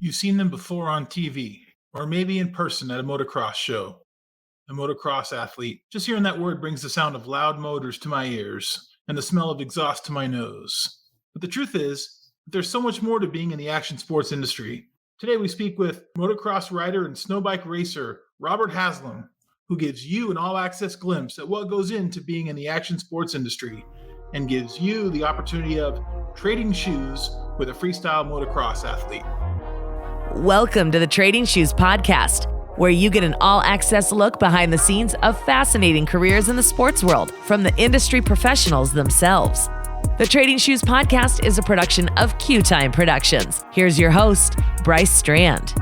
You've seen them before on TV, or maybe in person at a motocross show. A motocross athlete. Just hearing that word brings the sound of loud motors to my ears and the smell of exhaust to my nose. But the truth is, there's so much more to being in the action sports industry. Today we speak with motocross rider and snowbike racer Robert Haslam, who gives you an all-access glimpse at what goes into being in the action sports industry and gives you the opportunity of trading shoes with a freestyle motocross athlete. Welcome to the Trading Shoes Podcast, where you get an all-access look behind the scenes of fascinating careers in the sports world from the industry professionals themselves. The Trading Shoes Podcast is a production of Q Time Productions. Here's your host, Bryce Strand.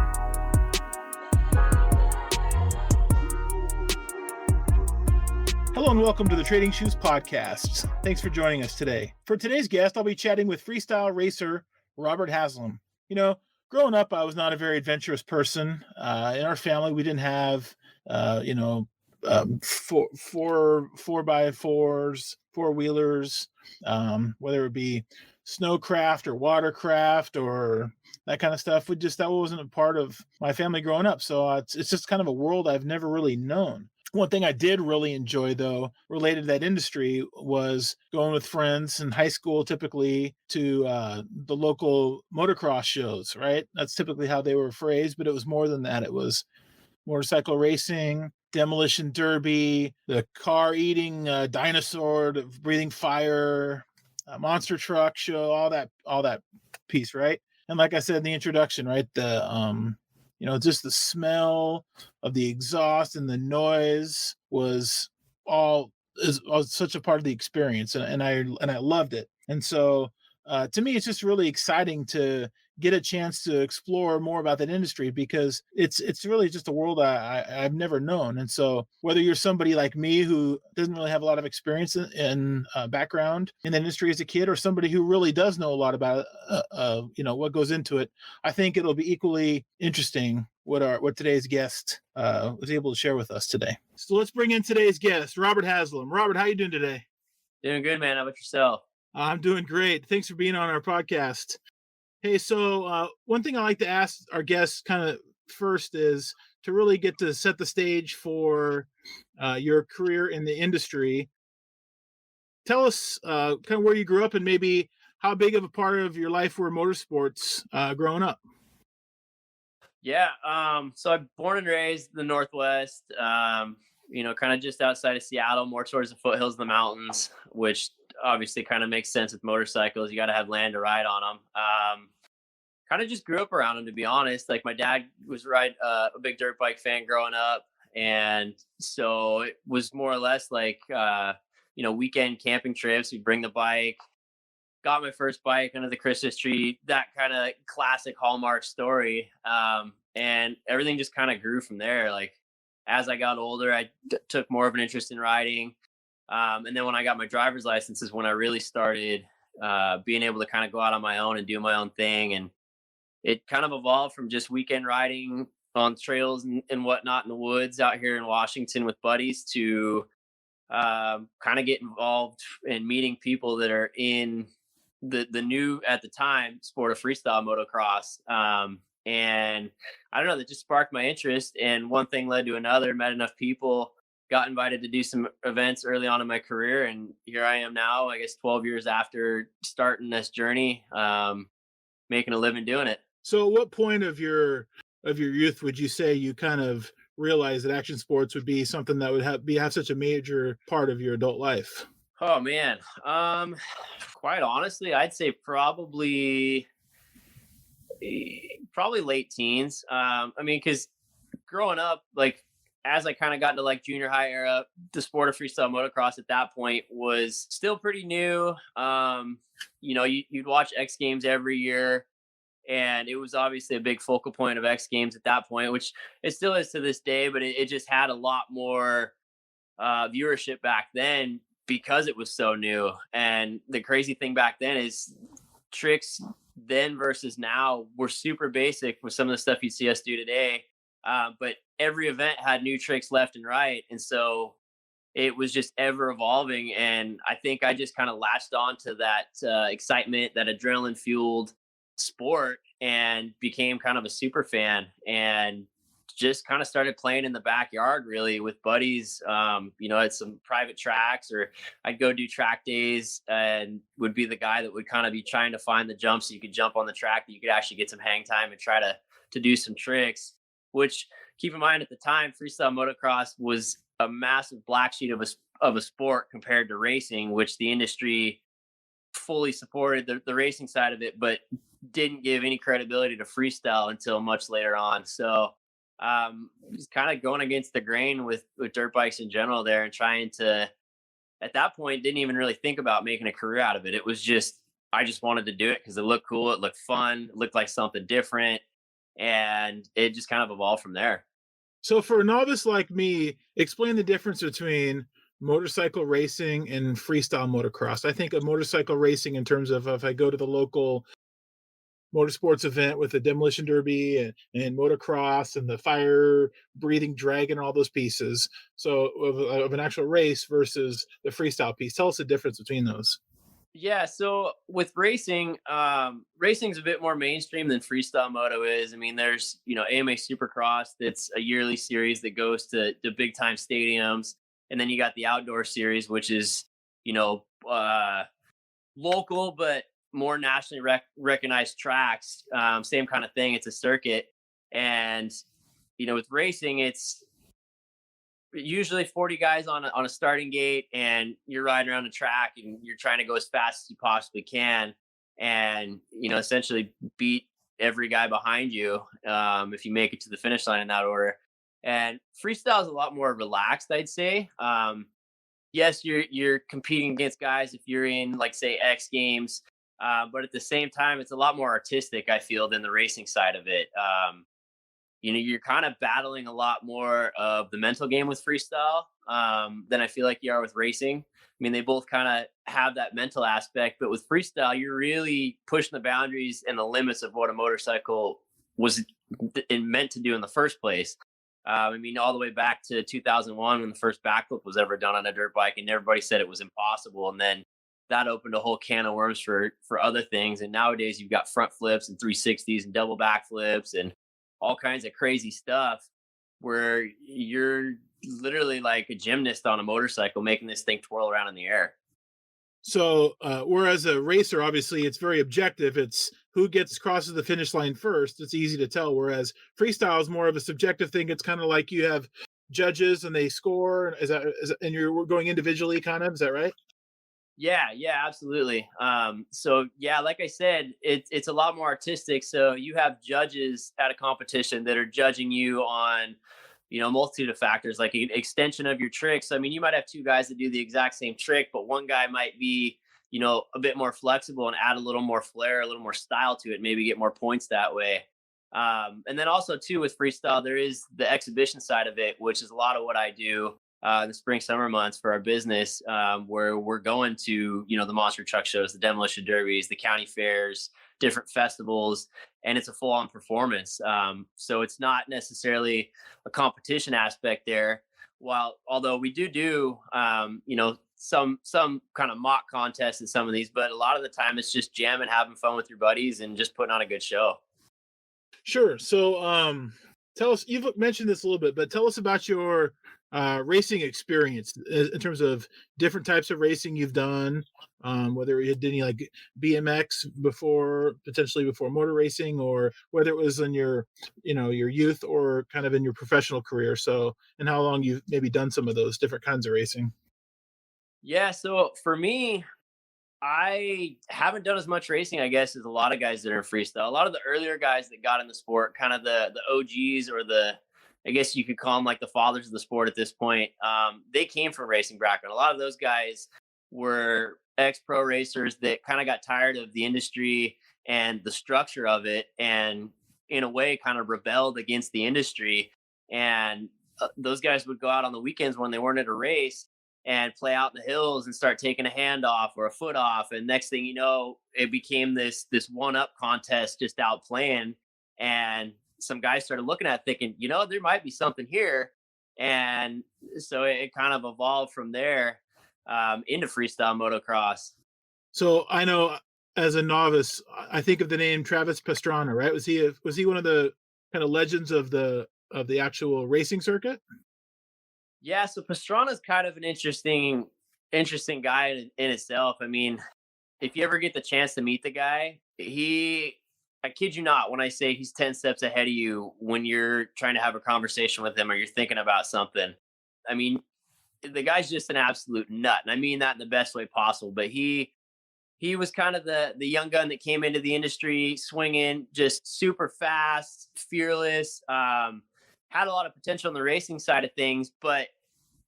Hello and welcome to the Trading Shoes Podcast. Thanks for joining us today. For today's guest, I'll be chatting with freestyle racer Robert Haslam. Growing up, I was not a very adventurous person. In our family, we didn't have, four by fours, four-wheelers, whether it be snowcraft or watercraft or that kind of stuff. That wasn't a part of my family growing up. So it's just kind of a world I've never really known. One thing I did really enjoy, though, related to that industry, was going with friends in high school, typically to the local motocross shows, right? That's typically how they were phrased, but it was more than that. It was motorcycle racing, demolition derby, the car-eating dinosaur, the breathing fire, monster truck show, all that piece, right? And like I said in the introduction, right, just the smell of the exhaust and the noise was such a part of the experience, and I loved it. And so to me, it's just really exciting to get a chance to explore more about that industry, because it's really just a world I've never known. And so whether you're somebody like me who doesn't really have a lot of experience in background in the industry as a kid, or somebody who really does know a lot about what goes into it, I think it'll be equally interesting what today's guest was able to share with us today. So let's bring in today's guest, Robert Haslam. Robert, how you doing today? Doing good, man. How about yourself? I'm doing great. Thanks for being on our podcast. Hey, so one thing I like to ask our guests kind of first is to really get to set the stage for your career in the industry. Tell us kind of where you grew up and maybe how big of a part of your life were motorsports growing up. Yeah. So I'm born and raised in the Northwest, kind of just outside of Seattle, more towards the foothills of the mountains, which obviously kind of makes sense with motorcycles. You got to have land to ride on them. Kind of just grew up around them, to be honest. Like, my dad was a big dirt bike fan growing up. And so it was more or less like, weekend camping trips. We'd bring the bike, got my first bike under the Christmas tree, that kind of classic Hallmark story. And everything just kind of grew from there. Like, as I got older, I took more of an interest in riding. And then when I got my driver's license is when I really started being able to kind of go out on my own and do my own thing. And it kind of evolved from just weekend riding on trails and whatnot in the woods out here in Washington with buddies to kind of get involved in meeting people that are in the new, at the time, sport of freestyle motocross. And I don't know, that just sparked my interest. And one thing led to another, met enough people, got invited to do some events early on in my career. And here I am now, I guess 12 years after starting this journey, making a living doing it. So at what point of your youth would you say you kind of realized that action sports would be something that would have such a major part of your adult life? Oh, man. Quite honestly, I'd say probably late teens. Because growing up, like, as I kind of got into like junior high era, the sport of freestyle motocross at that point was still pretty new. You'd watch X Games every year, and it was obviously a big focal point of X Games at that point, which it still is to this day, but it just had a lot more viewership back then because it was so new. And the crazy thing back then is tricks then versus now were super basic with some of the stuff you see us do today. But every event had new tricks left and right. And so it was just ever evolving. And I think I just kind of latched on to that excitement, that adrenaline fueled sport and became kind of a super fan, and just kind of started playing in the backyard really with buddies, at some private tracks, or I'd go do track days and would be the guy that would kind of be trying to find the jump so you could jump on the track that you could actually get some hang time and try to do some tricks. Which, keep in mind, at the time freestyle motocross was a massive black sheet of a sport compared to racing, which the industry fully supported the racing side of it, but didn't give any credibility to freestyle until much later on. So just kind of going against the grain with dirt bikes in general there, and trying to, at that point, didn't even really think about making a career out of it. It was just, I just wanted to do it because it looked cool, it looked fun, it looked like something different, and it just kind of evolved from there. So for a novice like me, explain the difference between motorcycle racing and freestyle motocross. I think of motorcycle racing in terms of if I go to the local motorsports event with the demolition derby and motocross and the fire breathing dragon, all those pieces. So of an actual race versus the freestyle piece. Tell us the difference between those. Yeah, so with racing, racing's a bit more mainstream than freestyle moto is. I mean, there's, AMA Supercross, that's a yearly series that goes to big time stadiums. And then you got the outdoor series, which is, local, but more nationally recognized tracks. Same kind of thing. It's a circuit. And, with racing, it's usually 40 guys on a starting gate, and you're riding around the track and you're trying to go as fast as you possibly can, and essentially beat every guy behind you, if you make it to the finish line in that order. And freestyle is a lot more relaxed, I'd say. Yes, you're competing against guys if you're in, like, say, X Games, but at the same time it's a lot more artistic, I feel, than the racing side of it. You're kind of battling a lot more of the mental game with freestyle, than I feel like you are with racing. I mean, they both kind of have that mental aspect, but with freestyle, you're really pushing the boundaries and the limits of what a motorcycle was meant to do in the first place. I mean, all the way back to 2001 when the first backflip was ever done on a dirt bike, and everybody said it was impossible. And then that opened a whole can of worms for other things. And nowadays you've got front flips and 360s and double backflips and all kinds of crazy stuff, where you're literally like a gymnast on a motorcycle making this thing twirl around in the air. So whereas a racer, obviously it's very objective. It's who crosses the finish line first. It's easy to tell. Whereas freestyle is more of a subjective thing. It's kind of like you have judges and they score. And you're going individually, kind of, is that right? Yeah, absolutely. So yeah, like I said, it's a lot more artistic. So you have judges at a competition that are judging you on, a multitude of factors, like an extension of your tricks. I mean, you might have two guys that do the exact same trick, but one guy might be, a bit more flexible and add a little more flair, a little more style to it, maybe get more points that way. And then also too, with freestyle, there is the exhibition side of it, which is a lot of what I do in the spring summer months for our business, where we're going to the monster truck shows, the demolition derbies, the county fairs, different festivals, and it's a full-on performance. So it's not necessarily a competition aspect there, although we do some kind of mock contests in some of these, but a lot of the time it's just jamming, having fun with your buddies, and just putting on a good show. Sure. So tell us, you've mentioned this a little bit, but tell us about your racing experience in terms of different types of racing you've done, whether you did any like BMX potentially before motor racing, or whether it was in your youth or kind of in your professional career. So, and how long you've maybe done some of those different kinds of racing. Yeah, so for me, I haven't done as much racing, I guess, as a lot of guys that are in freestyle. A lot of the earlier guys that got in the sport, kind of the OGs, or I guess you could call them like the fathers of the sport at this point. They came from racing background. A lot of those guys were ex-pro racers that kind of got tired of the industry and the structure of it, and in a way kind of rebelled against the industry. And those guys would go out on the weekends when they weren't at a race and play out in the hills and start taking a hand off or a foot off. And next thing you know, it became this one-up contest, just out playing. And some guys started looking at it thinking, there might be something here. And so it kind of evolved from there, into freestyle motocross. So I know as a novice, I think of the name Travis Pastrana, right? Was he one of the kind of legends of the actual racing circuit? Yeah, so Pastrana's kind of an interesting guy in itself. I mean, if you ever get the chance to meet the guy, I kid you not when I say he's 10 steps ahead of you when you're trying to have a conversation with him or you're thinking about something. I mean, the guy's just an absolute nut. And I mean that in the best way possible, but he was kind of the young gun that came into the industry swinging, just super fast, fearless, had a lot of potential on the racing side of things, but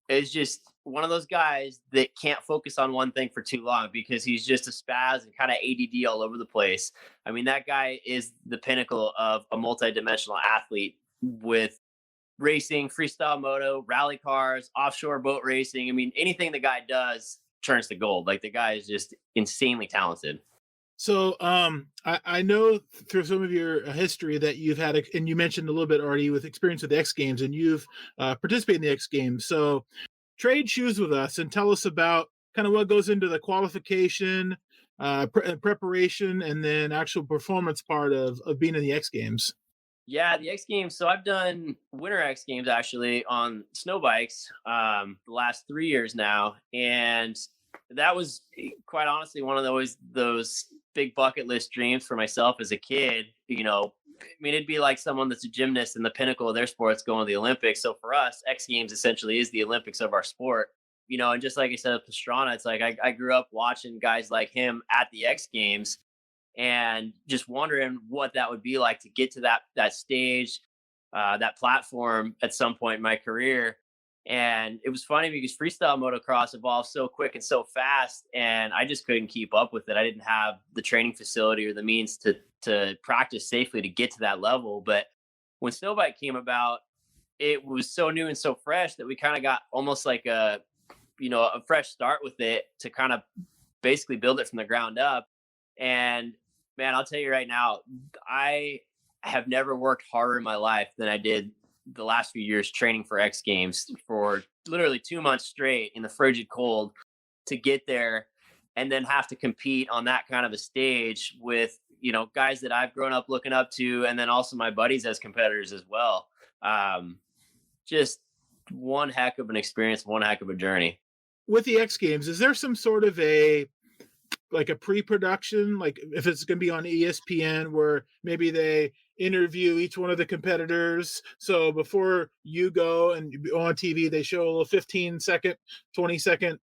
is just one of those guys that can't focus on one thing for too long because he's just a spaz and kind of ADD all over the place. I mean, that guy is the pinnacle of a multidimensional athlete with racing, freestyle moto, rally cars, offshore boat racing. I mean, anything the guy does turns to gold. Like the guy is just insanely talented. So, I know through some of your history that you've had, and you mentioned a little bit already with experience with the X Games, and you've participated in the X Games. So, trade shoes with us and tell us about kind of what goes into the qualification, preparation, and then actual performance part of being in the X Games. Yeah, the X Games. So I've done Winter X Games actually on snow bikes the last 3 years now, and that was quite honestly one of those big bucket list dreams for myself as a kid. I mean, it'd be like someone that's a gymnast and the pinnacle of their sport's going to the Olympics. So for us, X Games essentially is the Olympics of our sport. And just like I said, Pastrana, it's like I grew up watching guys like him at the X Games and just wondering what that would be like to get to that stage, that platform at some point in my career. And it was funny because freestyle motocross evolved so quick and so fast, and I just couldn't keep up with it. I didn't have the training facility or the means to practice safely to get to that level. But when snowbike came about, it was so new and so fresh that we kind of got almost like a fresh start with it to kind of basically build it from the ground up. And man, I'll tell you right now, I have never worked harder in my life than I did the last few years training for X Games for literally 2 months straight in the frigid cold to get there and then have to compete on that kind of a stage with, guys that I've grown up looking up to, and then also my buddies as competitors as well. Just one heck of an experience, one heck of a journey. With the X Games, is there some sort of a pre-production, like if it's going to be on ESPN where maybe they interview each one of the competitors, so before you go and on TV they show a little 15-second 20-second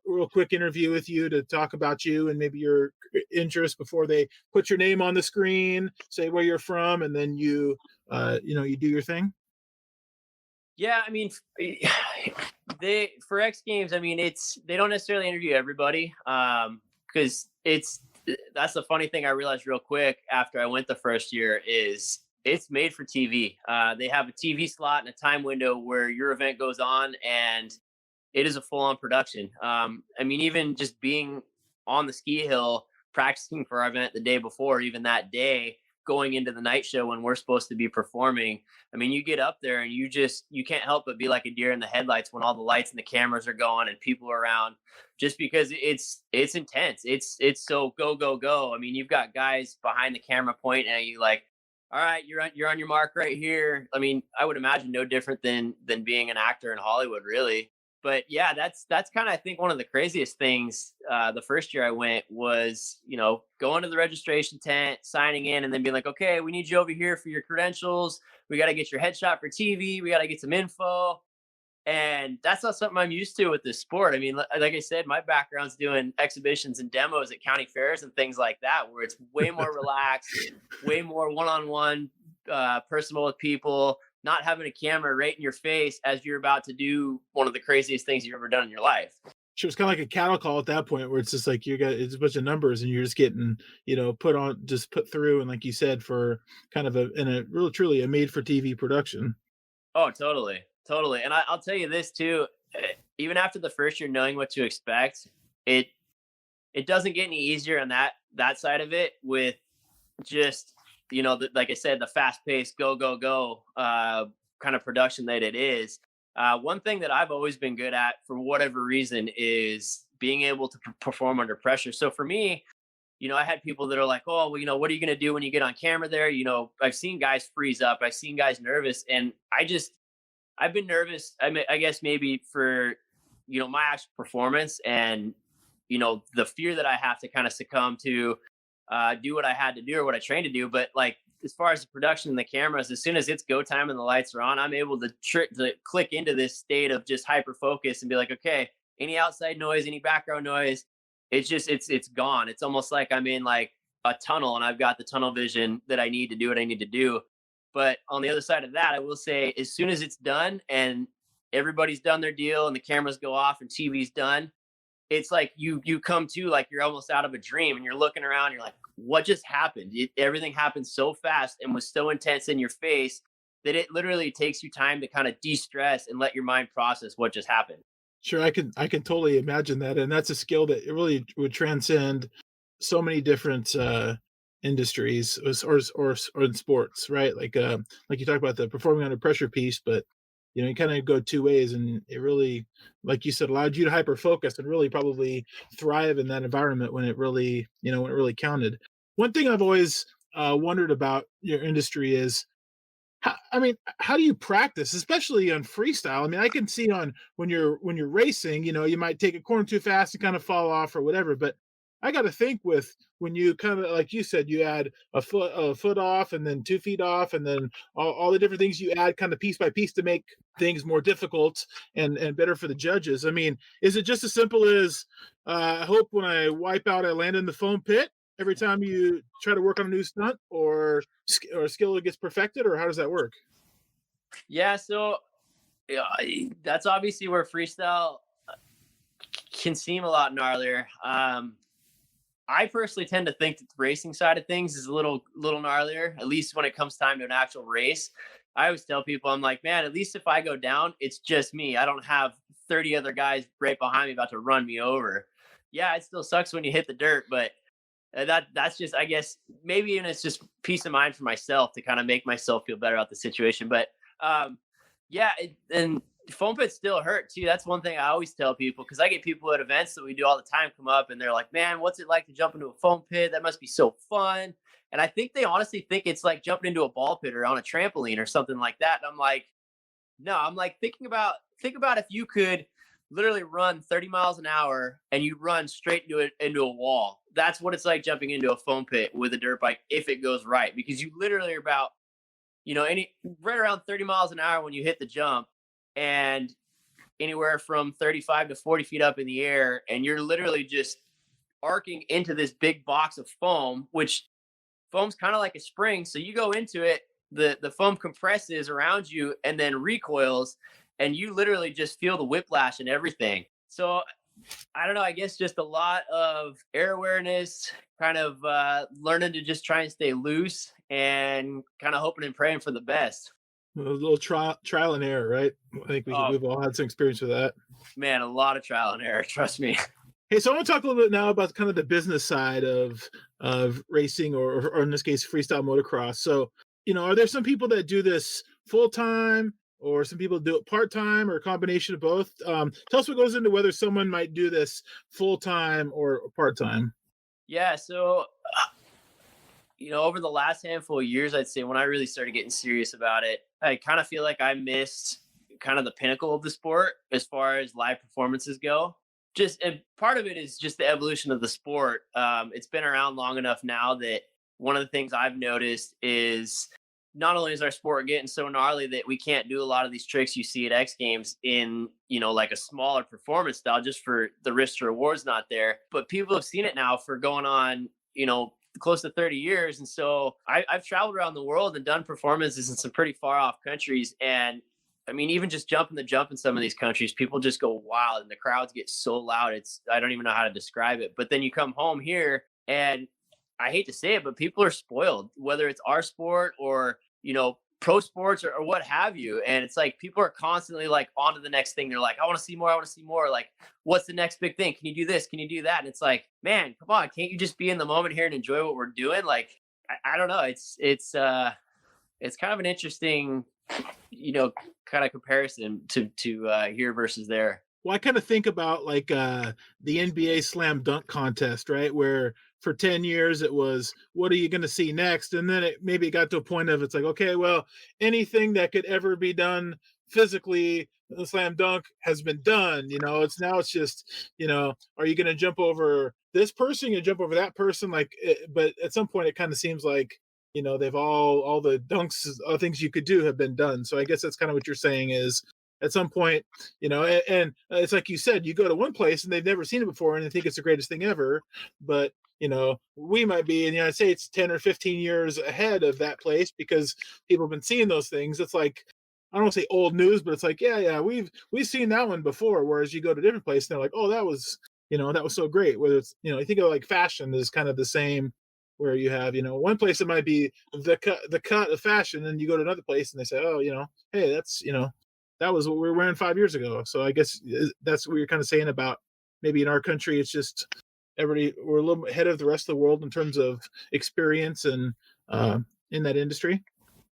real quick interview with you to talk about you and maybe your interest before they put your name on the screen, say where you're from, and then you do your thing? Yeah, I mean, they for X Games, I mean, they don't necessarily interview everybody, because that's the funny thing I realized real quick after I went the first year is it's made for TV. They have a TV slot and a time window where your event goes on, and it is a full-on production. I mean, even just being on the ski hill, practicing for our event the day before, even that day, going into the night show when we're supposed to be performing. I mean, you get up there and you can't help but be like a deer in the headlights when all the lights and the cameras are going and people are around, just because it's intense. It's so go, go, go. I mean, you've got guys behind the camera pointing at you like, all right, you're on your mark right here. I mean, I would imagine no different than being an actor in Hollywood, really. But yeah, that's kind of, I think, one of the craziest things. The first year I went was, going to the registration tent, signing in, and then being like, okay, we need you over here for your credentials. We got to get your headshot for TV. We got to get some info. And that's not something I'm used to with this sport. I mean, like I said, my background's doing exhibitions and demos at county fairs and things like that, where it's way more relaxed, way more one-on-one, personal with people, not having a camera right in your face as you're about to do one of the craziest things you've ever done in your life. Sure, it's kind of like a cattle call at that point where it's just like it's a bunch of numbers and you're just getting, put through. And like you said, for kind of really truly a made for TV production. Oh, totally. Totally. And I'll tell you this too, even after the first year knowing what to expect, it doesn't get any easier on that side of it with just, like I said, the fast paced go, go, go kind of production that it is. One thing that I've always been good at for whatever reason is being able to perform under pressure. So for me, I had people that are like, oh, well, what are you going to do when you get on camera there? I've seen guys freeze up. I've seen guys nervous. And I've been nervous. I guess maybe for, my actual performance and, the fear that I have to kind of succumb to do what I had to do or what I trained to do. But like, as far as the production and the cameras, as soon as it's go time and the lights are on, I'm able to click into this state of just hyper focus and be like, okay, any outside noise, any background noise, it's gone. It's almost like I'm in like a tunnel and I've got the tunnel vision that I need to do what I need to do. But on the other side of that, I will say, as soon as it's done and everybody's done their deal and the cameras go off and TV's done, it's like you come to like you're almost out of a dream and you're looking around. You're like, what just happened? Everything happened so fast and was so intense in your face that it literally takes you time to kind of de-stress and let your mind process what just happened. Sure, I can totally imagine that, and that's a skill that it really would transcend so many different industries or in sports, right? Like you talk about the performing under pressure piece, but you kind of go two ways, and it really, like you said, allowed you to hyper focus and really probably thrive in that environment when it really, when it really counted. One thing I've always wondered about your industry is, how do you practice, especially on freestyle? I mean, I can see on when you're racing, you might take a corner too fast and kind of fall off or whatever. But I got to think with when you kind of, like you said, you add a foot off and then 2 feet off, and then all the different things you add kind of piece by piece to make things more difficult and better for the judges. I mean, is it just as simple as I hope when I wipe out, I land in the foam pit every time you try to work on a new stunt, or skill gets perfected, or how does that work? Yeah, so that's obviously where freestyle can seem a lot gnarlier. I personally tend to think that the racing side of things is a little gnarlier, at least when it comes time to an actual race. I always tell people, I'm like, man, at least if I go down, it's just me. I don't have 30 other guys right behind me about to run me over. Yeah, it still sucks when you hit the dirt, but that's just, I guess, maybe even it's just peace of mind for myself to kind of make myself feel better about the situation. But yeah, and foam pits still hurt too. That's one thing I always tell people, because I get people at events that we do all the time come up and they're like, man, what's it like to jump into a foam pit? That must be so fun. And I think they honestly think it's like jumping into a ball pit or on a trampoline or something like that. And I'm like, no, I'm like, think about if you could literally run 30 miles an hour and you run straight into a wall. That's what it's like jumping into a foam pit with a dirt bike if it goes right, because you literally are about, right around 30 miles an hour when you hit the jump, and anywhere from 35 to 40 feet up in the air, and you're literally just arcing into this big box of foam, which foam's kind of like a spring. So you go into it, the foam compresses around you and then recoils, and you literally just feel the whiplash and everything. So I don't know, I guess just a lot of air awareness, kind of learning to just try and stay loose and kind of hoping and praying for the best. A little trial and error, right? I think we've all had some experience with that. Man, a lot of trial and error, trust me. Hey, so I want to talk a little bit now about kind of the business side of racing, or in this case, freestyle motocross. So, are there some people that do this full time, or some people do it part time, or a combination of both? Tell us what goes into whether someone might do this full time or part time. Yeah, so over the last handful of years, I'd say when I really started getting serious about it, I kind of feel like I missed kind of the pinnacle of the sport as far as live performances go. And part of it is just the evolution of the sport. It's been around long enough now that one of the things I've noticed is not only is our sport getting so gnarly that we can't do a lot of these tricks you see at X Games in, like a smaller performance style, just for the risk to reward's not there, but people have seen it now for going on, close to 30 years. And so I've traveled around the world and done performances in some pretty far off countries. And I mean, even just jumping the jump in some of these countries, people just go wild and the crowds get so loud. I don't even know how to describe it. But then you come home here, and I hate to say it, but people are spoiled, whether it's our sport or, pro sports or what have you. And it's like, people are constantly like on to the next thing. They're like, I want to see more. I want to see more. Like, what's the next big thing? Can you do this? Can you do that? And it's like, man, come on. Can't you just be in the moment here and enjoy what we're doing? Like, I don't know. It's kind of an interesting, kind of comparison to here versus there. Well, I kind of think about like the NBA slam dunk contest, right? Where for 10 years it was, what are you going to see next? And then maybe it got to a point of, it's like, okay, well, anything that could ever be done physically, the slam dunk has been done. It's just, are you going to jump over this person? You jump over that person? But at some point it kind of seems like, they've all the dunks, all things you could do have been done. So I guess that's kind of what you're saying is, at some point, and it's like you said, you go to one place and they've never seen it before and they think it's the greatest thing ever. But, we might be in the United States 10 or 15 years ahead of that place because people have been seeing those things. It's like, I don't want to say old news, but it's like, yeah, we've seen that one before. Whereas you go to a different place and they're like, oh, that was so great. Whether it's, I think of like fashion is kind of the same, where you have, one place it might be the cut of fashion, and you go to another place and they say, oh, hey, that's, that was what we were wearing 5 years ago. So I guess that's what you're kind of saying about maybe in our country, it's just we're a little ahead of the rest of the world in terms of experience and in that industry.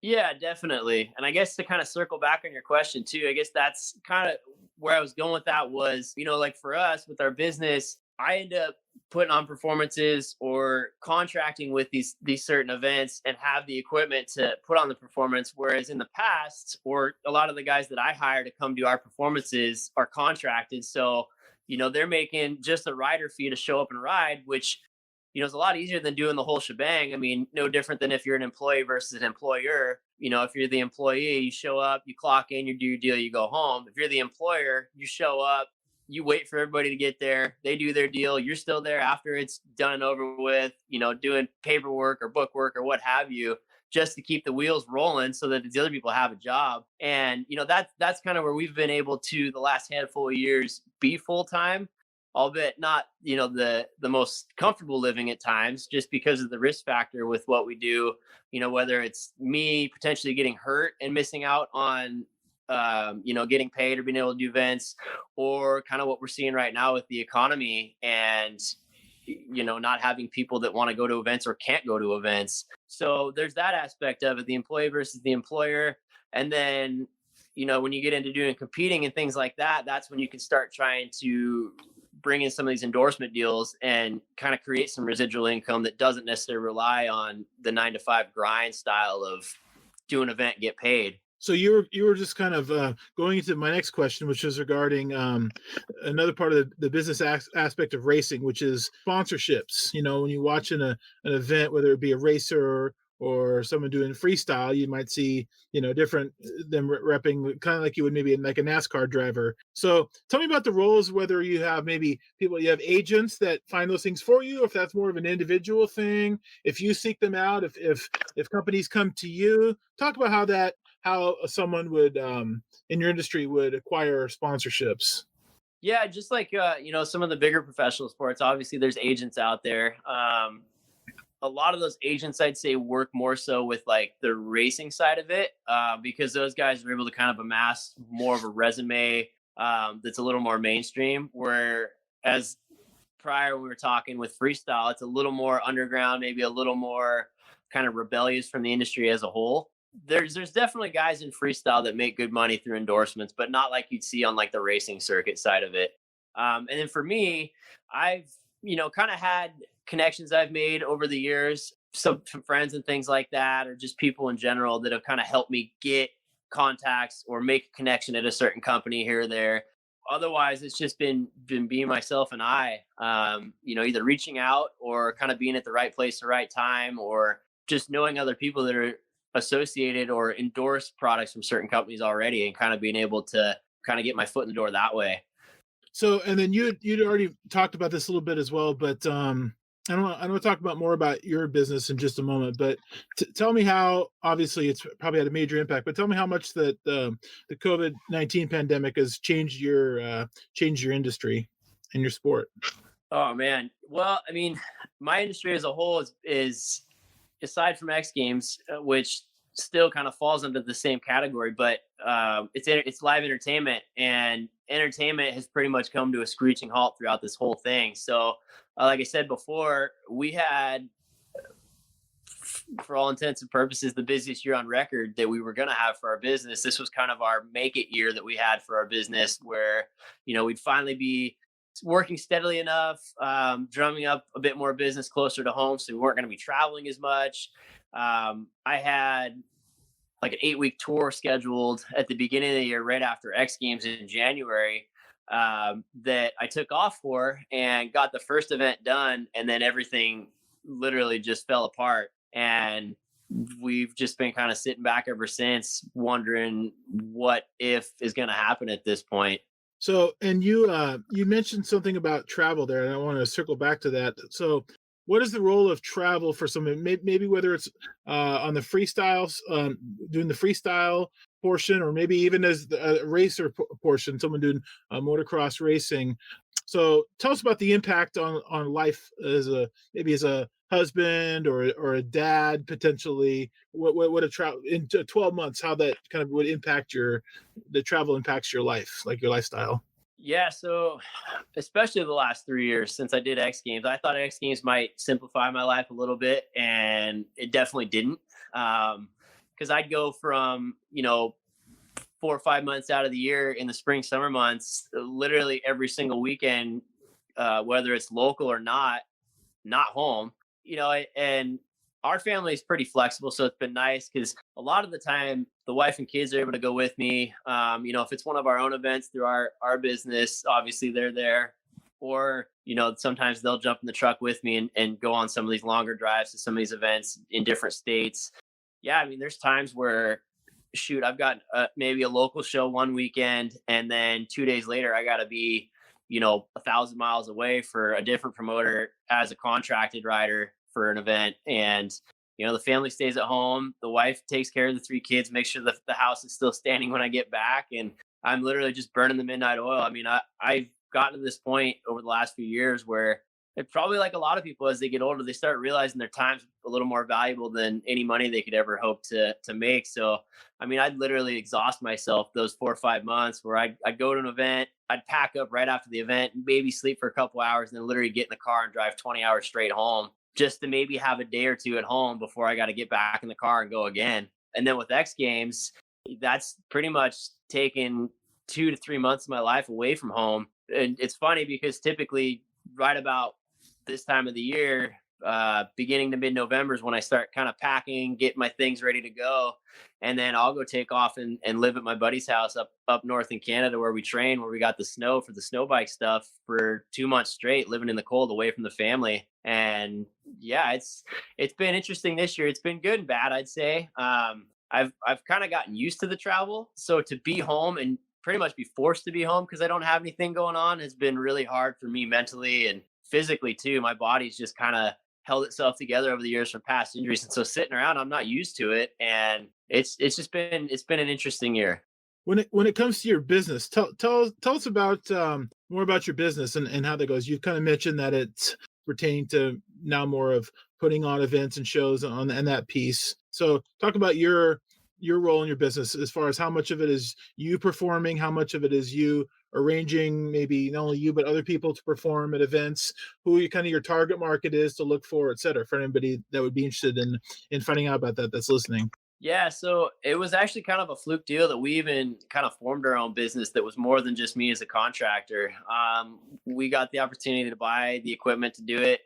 Yeah, definitely. And I guess to kind of circle back on your question too, I guess that's kind of where I was going with that was, like for us with our business, I end up putting on performances or contracting with these certain events and have the equipment to put on the performance. Whereas in the past, or a lot of the guys that I hire to come do our performances are contracted. So, they're making just a rider fee to show up and ride, which, is a lot easier than doing the whole shebang. I mean, no different than if you're an employee versus an employer. If you're the employee, you show up, you clock in, you do your deal, you go home. If you're the employer, you show up, you wait for everybody to get there. They do their deal. You're still there after it's done and over with, doing paperwork or bookwork or what have you, just to keep the wheels rolling so that the other people have a job. And, that's kind of where we've been able to, the last handful of years, be full-time, albeit not, the most comfortable living at times, just because of the risk factor with what we do, whether it's me potentially getting hurt and missing out on getting paid or being able to do events, or kind of what we're seeing right now with the economy and, not having people that want to go to events or can't go to events. So there's that aspect of it, the employee versus the employer. And then, when you get into doing competing and things like that, that's when you can start trying to bring in some of these endorsement deals and kind of create some residual income that doesn't necessarily rely on the 9-to-5 grind style of do an event, get paid. So you were just kind of going into my next question, which is regarding another part of the business aspect of racing, which is sponsorships. When you watch an event, whether it be a racer or someone doing freestyle, you might see different them repping, kind of like you would maybe in like a NASCAR driver. So tell me about the roles, whether you have maybe you have agents that find those things for you, if that's more of an individual thing, if you seek them out, if companies come to you. Talk about how someone would in your industry would acquire sponsorships. Yeah, just like some of the bigger professional sports, obviously there's agents out there. A lot of those agents, I'd say, work more so with like the racing side of it, because those guys are able to kind of amass more of a resume that's a little more mainstream. Whereas prior we were talking with freestyle, it's a little more underground, maybe a little more kind of rebellious from the industry as a whole. There's definitely guys in freestyle that make good money through endorsements, but not like you'd see on like the racing circuit side of it. And then for me, I've kind of had connections I've made over the years, some friends and things like that, or just people in general that have kind of helped me get contacts or make a connection at a certain company here or there. Otherwise, it's just been being myself and I, either reaching out or kind of being at the right place at the right time, or just knowing other people that are associated or endorse products from certain companies already, and kind of being able to kind of get my foot in the door that way. So, and then you'd already talked about this a little bit as well, but I want to talk about more about your business in just a moment. But tell me how, obviously it's probably had a major impact, but tell me how much that the COVID-19 pandemic has changed your industry and your sport. Oh man, well, I mean, my industry as a whole is aside from X Games, which still kind of falls under the same category, but it's live entertainment, and entertainment has pretty much come to a screeching halt throughout this whole thing. So like I said before, we had, for all intents and purposes, the busiest year on record that we were going to have for our business. This was kind of our make it year that we had for our business, where we'd finally be working steadily enough, drumming up a bit more business closer to home, so we weren't going to be traveling as much. I had like an 8-week tour scheduled at the beginning of the year, right after X Games in January, that I took off for and got the first event done. And then everything literally just fell apart. And we've just been kind of sitting back ever since, wondering what if is going to happen at this point. So, and you mentioned something about travel there, and I want to circle back to that. So, what is the role of travel for someone? Maybe whether it's on the freestyles, doing the freestyle portion, or maybe even as the racer portion, someone doing motocross racing. So, tell us about the impact on life as a maybe as a husband or a dad potentially. What a travel in 12 months, how that kind of would impact the travel impacts your life, like your lifestyle. Yeah, so especially the last 3 years since I did X Games, I thought X Games might simplify my life a little bit, and it definitely didn't. Because I'd go from 4 or 5 months out of the year in the spring, summer months, literally every single weekend, whether it's local or not home. And our family is pretty flexible, so it's been nice because a lot of the time the wife and kids are able to go with me. If it's one of our own events through our business, obviously they're there, or sometimes they'll jump in the truck with me and go on some of these longer drives to some of these events in different states. Yeah, I mean, there's times where shoot, I've got maybe a local show one weekend, and then 2 days later I got to be 1,000 miles away for a different promoter as a contracted rider for an event. And the family stays at home, the wife takes care of the 3 kids, makes sure the house is still standing when I get back, and I'm literally just burning the midnight oil. I mean, I've gotten to this point over the last few years where it's probably like a lot of people, as they get older, they start realizing their time's a little more valuable than any money they could ever hope to make. So, I mean, I'd literally exhaust myself those 4 or 5 months where I'd go to an event, I'd pack up right after the event, maybe sleep for a couple hours, and then literally get in the car and drive 20 hours straight home, just to maybe have a day or two at home before I got to get back in the car and go again. And then with X Games, that's pretty much taken 2 to 3 months of my life away from home. And it's funny because typically right about this time of the year, beginning to mid-November is when I start kind of packing, get my things ready to go. And then I'll go take off and live at my buddy's house up north in Canada where we train, where we got the snow for the snow bike stuff for 2 months straight, living in the cold away from the family. And yeah, it's been interesting this year. It's been good and bad, I'd say. I've kind of gotten used to the travel. So to be home and pretty much be forced to be home because I don't have anything going on has been really hard for me mentally and physically too. My body's just kind of held itself together over the years from past injuries. And so sitting around, I'm not used to it. And it's been an interesting year. When it comes to your business, tell us about more about your business and how that goes. You've kind of mentioned that it's pertaining to now more of putting on events and shows on and that piece. So talk about your role in your business as far as how much of it is you performing, how much of it is you arranging, maybe not only you but other people to perform at events, who you kind of your target market is to look for, et cetera, for anybody that would be interested in finding out about that's listening. Yeah, so it was actually kind of a fluke deal that we even kind of formed our own business that was more than just me as a contractor. We got the opportunity to buy the equipment to do it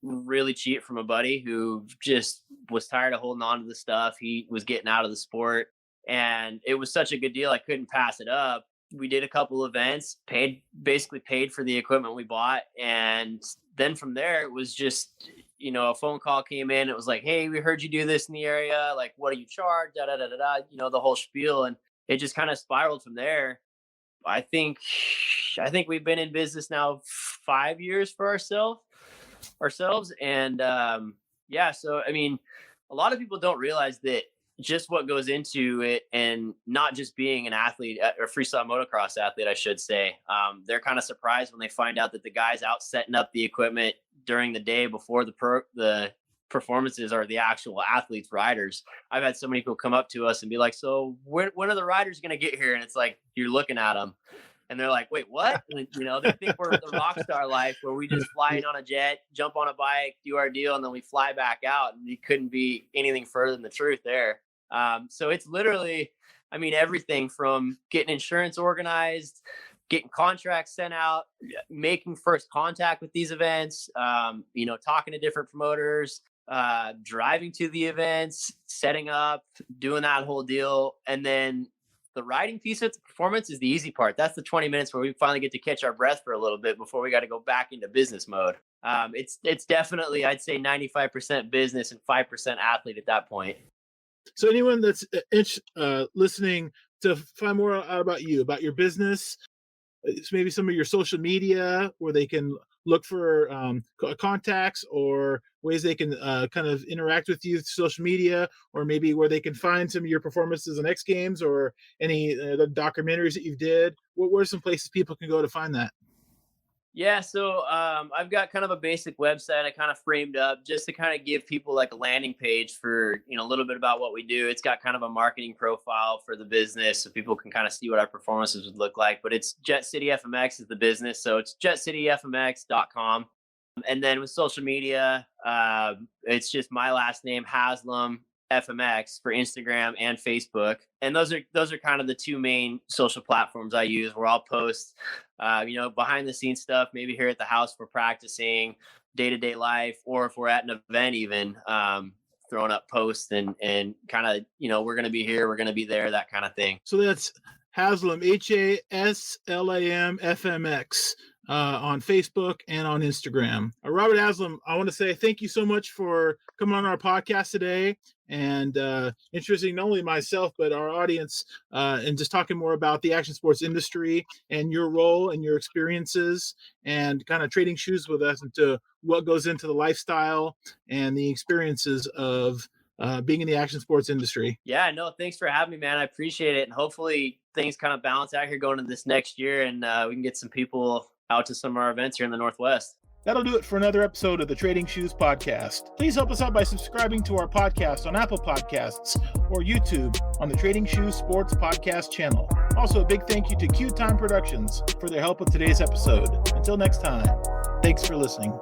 really cheap from a buddy who just was tired of holding on to the stuff. He was getting out of the sport, and it was such a good deal I couldn't pass it up. We did a couple events, basically paid for the equipment we bought, and then from there it was just a phone call came in. It was like, hey, we heard you do this in the area, like what do you charge, da da da da da, the whole spiel. And it just kind of spiraled from there. I think we've been in business now 5 years for ourselves. And yeah, so I mean, a lot of people don't realize that just what goes into it, and not just being an athlete or freestyle motocross athlete, I should say. They're kind of surprised when they find out that the guys out setting up the equipment during the day before the performances are the actual athletes, riders. I've had so many people come up to us and be like, so when are the riders going to get here? And it's like, you're looking at them and they're like, wait, what? And, they think we're the rock star life where we just fly in on a jet, jump on a bike, do our deal, and then we fly back out. And it couldn't be anything further than the truth there. So it's literally, I mean, everything from getting insurance organized, getting contracts sent out, making first contact with these events, talking to different promoters, driving to the events, setting up, doing that whole deal. And then the riding piece of the performance is the easy part. That's the 20 minutes where we finally get to catch our breath for a little bit before we got to go back into business mode. It's definitely, I'd say 95% business and 5% athlete at that point. So anyone that's listening to find more out about you, about your business, maybe some of your social media where they can look for contacts or ways they can kind of interact with you through social media, or maybe where they can find some of your performances in X Games or any the documentaries that you did. Where are some places people can go to find that? Yeah, so I've got kind of a basic website I kind of framed up just to kind of give people like a landing page for, a little bit about what we do. It's got kind of a marketing profile for the business so people can kind of see what our performances would look like. But it's Jet City FMX is the business. So it's jetcityfmx.com. And then with social media, it's just my last name, Haslam FMX, for Instagram and Facebook. And those are kind of the two main social platforms I use, where I'll post behind the scenes stuff, maybe here at the house for practicing, day-to-day life, or if we're at an event even, throwing up posts and kind of, we're going to be here, we're going to be there, that kind of thing. So that's Haslam, Haslam FMX. On Facebook and on Instagram. Robert Haslam, I want to say thank you so much for coming on our podcast today and interesting not only myself but our audience and just talking more about the action sports industry and your role and your experiences and kind of trading shoes with us into what goes into the lifestyle and the experiences of being in the action sports industry. Yeah, no, thanks for having me, man. I appreciate it. And hopefully things kind of balance out here going into this next year and we can get some people out to some of our events here in the Northwest. That'll do it for another episode of the Trading Shoes Podcast. Please help us out by subscribing to our podcast on Apple Podcasts or YouTube on the Trading Shoes Sports Podcast channel. Also, a big thank you to Q Time Productions for their help with today's episode. Until next time, thanks for listening.